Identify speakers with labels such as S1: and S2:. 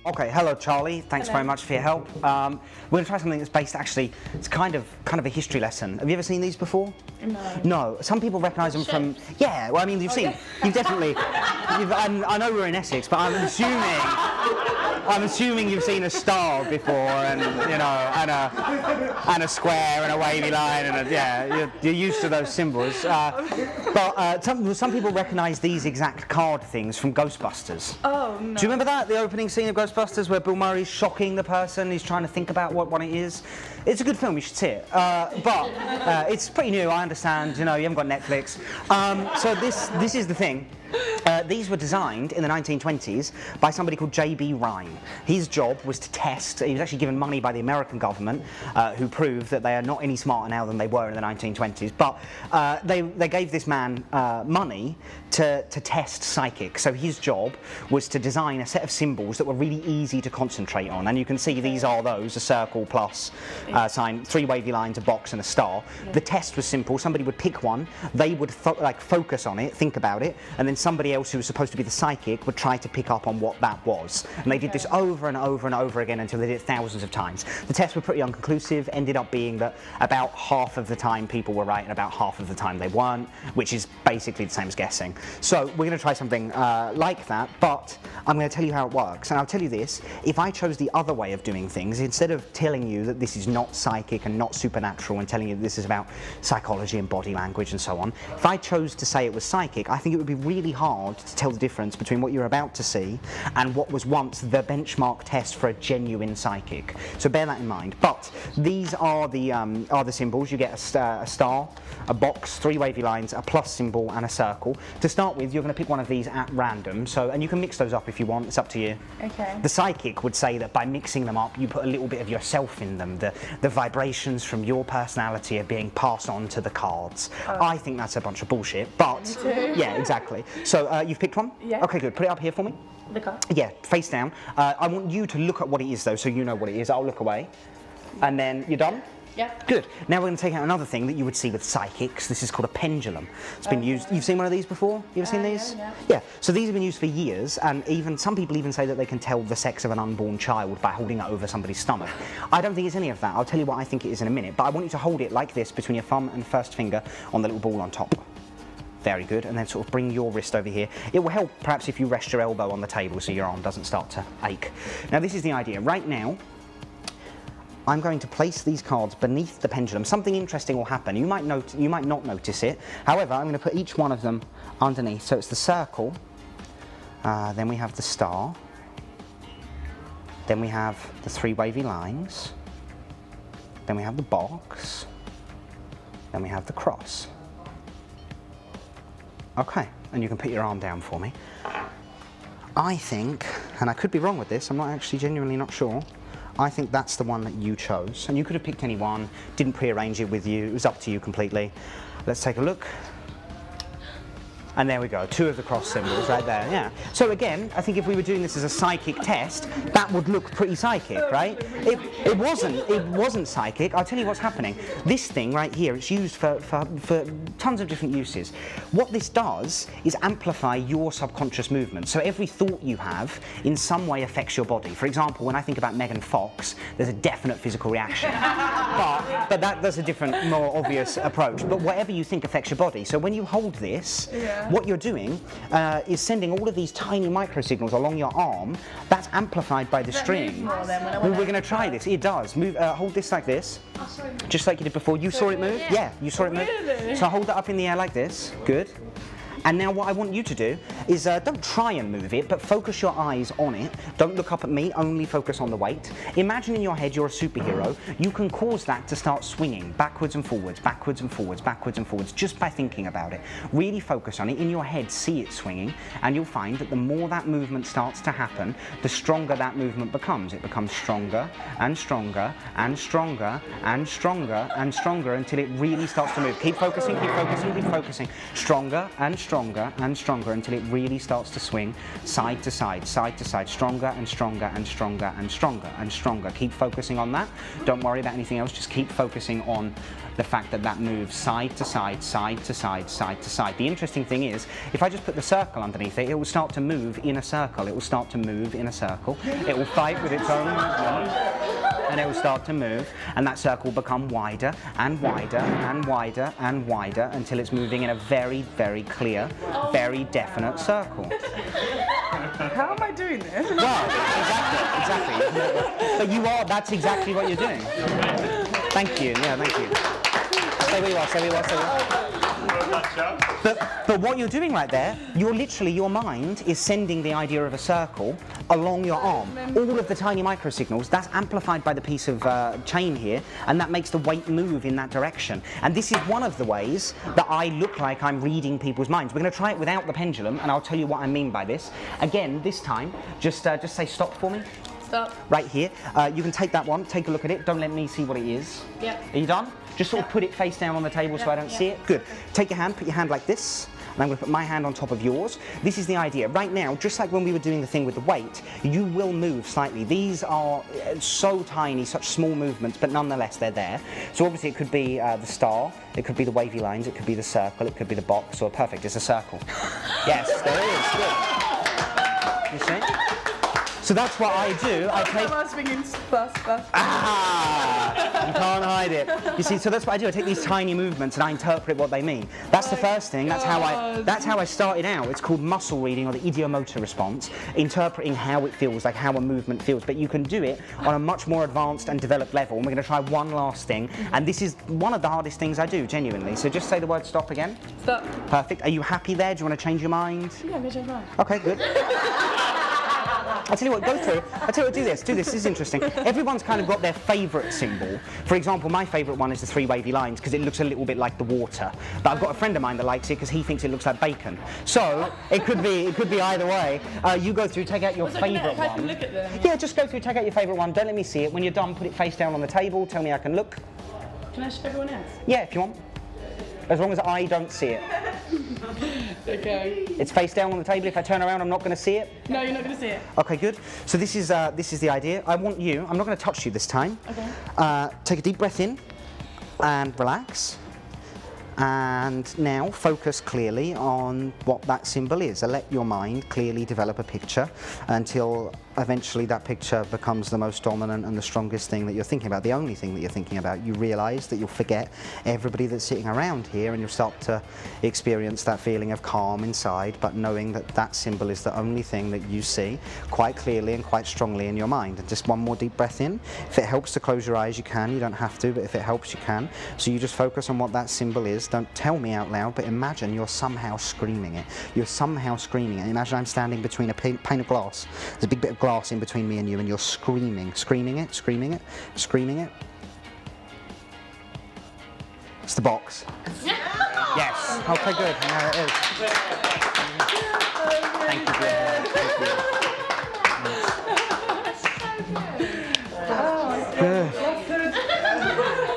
S1: Okay, hello Charlie. Thanks very much for your help. We're going to try something that's based actually. It's kind of a history lesson. Have you ever seen these before?
S2: No.
S1: No. Some people recognise them from. Yeah. Well, I mean, you've seen. You've definitely. I know we're in Essex, but I'm assuming you've seen a star before, and you know, and a square and a wavy line, and you're used to those symbols. But some people recognise these exact card things from Ghostbusters.
S2: Oh no.
S1: Do you remember that? The opening scene of Ghostbusters where Bill Murray's shocking the person, he's trying to think about what one it is. It's a good film, you should see it. But it's pretty new, I understand, you know, you haven't got Netflix. So this is the thing. These were designed in the 1920s by somebody called J.B. Rhine. His job was to test, he was actually given money by the American government, who proved that they are not any smarter now than they were in the 1920s, but they gave this man money to test psychic. So his job was to design a set of symbols that were really easy to concentrate on, and you can see these are those, a circle plus sign, 3 wavy lines, a box and a star. The test was simple. Somebody would pick one, they would focus on it, think about it, and then somebody else who was supposed to be the psychic would try to pick up on what that was. And they did this over and over and over again until they did it thousands of times. The tests were pretty unconclusive, ended up being that about half of the time people were right and about half of the time they weren't, which is basically the same as guessing. So we're going to try something like that, but I'm going to tell you how it works. And I'll tell you this, if I chose the other way of doing things, instead of telling you that this is not psychic and not supernatural and telling you that this is about psychology and body language and so on, if I chose to say it was psychic, I think it would be really hard to tell the difference between what you're about to see and what was once the benchmark test for a genuine psychic. So bear that in mind. But these are the symbols. You get a star, a box, 3 wavy lines, a plus symbol, and a circle. To start with, you're going to pick one of these at random. So, and you can mix those up if you want. It's up to you.
S2: Okay.
S1: The psychic would say that by mixing them up, you put a little bit of yourself in them. The vibrations from your personality are being passed on to the cards. Oh. I think that's a bunch of bullshit, but yeah, exactly. So you've picked one?
S2: Yeah.
S1: Okay, good. Put it up here for me.
S2: The card?
S1: Yeah, face down. I want you to look at what it is though, so you know what it is. I'll look away. And then, you're done?
S2: Yeah.
S1: Good. Now we're going to take out another thing that you would see with psychics. This is called a pendulum. It's been used. You've seen one of these before? You ever seen these?
S2: Yeah.
S1: Yeah. So these have been used for years, and even some people even say that they can tell the sex of an unborn child by holding it over somebody's stomach. I don't think it's any of that. I'll tell you what I think it is in a minute. But I want you to hold it like this between your thumb and first finger on the little ball on top. Very good, and then sort of bring your wrist over here. It will help perhaps if you rest your elbow on the table so your arm doesn't start to ache. Now this is the idea. Right now, I'm going to place these cards beneath the pendulum. Something interesting will happen. You might not notice it. However, I'm going to put each one of them underneath. So it's the circle, then we have the star, then we have the 3 wavy lines, then we have the box, then we have the cross. Okay, and you can put your arm down for me. I think, and I could be wrong with this, I'm not actually genuinely not sure, I think that's the one that you chose. And you could have picked any one, didn't prearrange it with you, it was up to you completely. Let's take a look. And there we go, 2 of the cross symbols right there, yeah. So again, I think if we were doing this as a psychic test, that would look pretty psychic, right? It wasn't psychic. I'll tell you what's happening. This thing right here, it's used for tons of different uses. What this does is amplify your subconscious movement. So every thought you have in some way affects your body. For example, when I think about Megan Fox, there's a definite physical reaction. but that's a different, more obvious approach. But whatever you think affects your body. So when you hold this, what you're doing is sending all of these tiny microsignals along your arm. That's amplified by the string. Well, we're going to try this. It does. Move. Hold this like this, just like you did before. You saw it move? Yeah, you saw it move.
S2: Really?
S1: So hold it up in the air like this. Good. And now what I want you to do is don't try and move it, but focus your eyes on it. Don't look up at me, only focus on the weight. Imagine in your head you're a superhero. You can cause that to start swinging backwards and forwards, backwards and forwards, backwards and forwards, just by thinking about it. Really focus on it. In your head, see it swinging, and you'll find that the more that movement starts to happen, the stronger that movement becomes. It becomes stronger and stronger and stronger and stronger and stronger until it really starts to move. Keep focusing, keep focusing, keep focusing. Stronger and stronger and stronger until it really starts to swing side to side, stronger and stronger and stronger and stronger and stronger. Keep focusing on that. Don't worry about anything else, just keep focusing on the fact that that moves side to side, side to side, side to side. The interesting thing is, if I just put the circle underneath it, it will start to move in a circle. It will start to move in a circle. It will fight with its own movement, and it will start to move, and that circle will become wider and wider and wider and wider until it's moving in a very, very clear, very definite circle.
S2: How am I doing this?
S1: Well, exactly. But you are, that's exactly what you're doing. Thank you, yeah, thank you. Stay where you are, stay where you are, stay where you are. But what you're doing right there, you're literally, your mind is sending the idea of a circle along your arm. All of the tiny microsignals, that's amplified by the piece of chain here, and that makes the weight move in that direction. And this is one of the ways that I look like I'm reading people's minds. We're going to try it without the pendulum, and I'll tell you what I mean by this. Again, this time, just say stop for me.
S2: Stop.
S1: Right here. You can take that one, take a look at it. Don't let me see what it is.
S2: Yeah.
S1: Are you done? Just sort of put it face down on the table so I don't see it. Good. Take your hand, put your hand like this. And I'm going to put my hand on top of yours. This is the idea. Right now, just like when we were doing the thing with the weight, you will move slightly. These are so tiny, such small movements, but nonetheless, they're there. So obviously it could be the star, it could be the wavy lines, it could be the circle, it could be the box, or perfect, it's a circle. Yes, there it is. Good. You see? So that's what I do. I take. You can't hide it. You see, so that's what I do. I take these tiny movements and I interpret what they mean. That's the first thing. That's how I started out. It's called muscle reading, or the idiomotor response, interpreting how it feels, like how a movement feels. But you can do it on a much more advanced and developed level. And we're going to try one last thing. And this is one of the hardest things I do, genuinely. So just say the word stop again.
S2: Stop.
S1: Perfect. Are you happy there? Do you want to change your mind?
S2: Yeah, I'm going to change mine.
S1: Okay, good. I'll tell you what, go through. I'll tell you what, do this, this is interesting. Everyone's kind of got their favourite symbol. For example, my favourite one is the three wavy lines because it looks a little bit like the water. But I've got a friend of mine that likes it because he thinks it looks like bacon. So, it could be either way. You go through, take out your favourite one.
S2: I can look at them.
S1: Yeah, just go through, take out your favourite one, don't let me see it. When you're done, put it face down on the table, tell me I can look.
S2: Can I show everyone else?
S1: Yeah, if you want. As long as I don't see it.
S2: Okay.
S1: It's face down on the table. If I turn around, I'm not going to see it.
S2: No, you're not going to see it.
S1: Okay, good. So this is the idea. I want you. I'm not going to touch you this time.
S2: Okay.
S1: Take a deep breath in and relax. And now focus clearly on what that symbol is. Let your mind clearly develop a picture until eventually that picture becomes the most dominant and the strongest thing that you're thinking about, the only thing that you're thinking about. You realise that you'll forget everybody that's sitting around here and you'll start to experience that feeling of calm inside, but knowing that that symbol is the only thing that you see quite clearly and quite strongly in your mind. And just one more deep breath in. If it helps to close your eyes, you can. You don't have to, but if it helps, you can. So you just focus on what that symbol is. Don't tell me out loud, but imagine you're somehow screaming it. You're somehow screaming it. Imagine I'm standing between a pane of glass. There's a big bit of glass in between me and you, and you're screaming it, screaming it, screaming it. It's the box. Yes. Okay, good. There it is. Thank you.